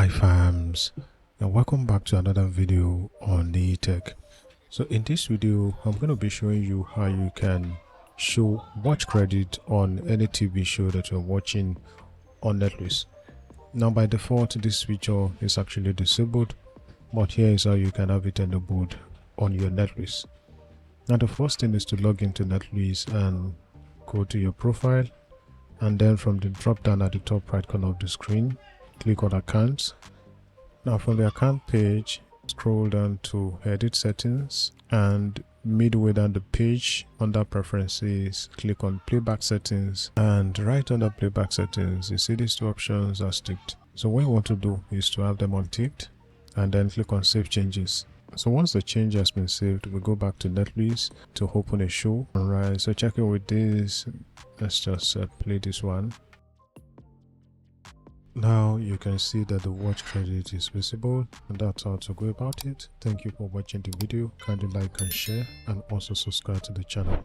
Hi fams, and welcome back to another video on NeiTech. So in this video I'm going to be showing you how you can show watch credit on any TV show that you're watching on Netflix. Now by default this feature is actually disabled, but here is how you can have it enabled on your Netflix. Now the first thing is to log into Netflix and go to your profile, and then from the drop down at the top right corner of the screen, click on accounts. Now from the account page, scroll down to edit settings, and midway down the page under preferences, click on playback settings, and right under playback settings you see these two options are ticked. So what you want to do is to have them unticked and then click on save changes. So once the change has been saved, we go back to Netflix to open a show. Alright, so checking with this, let's just play this one. Now you can see that the watch credit is visible, and that's how to go about it. Thank you for watching the video. Kindly like and share, and also subscribe to the channel.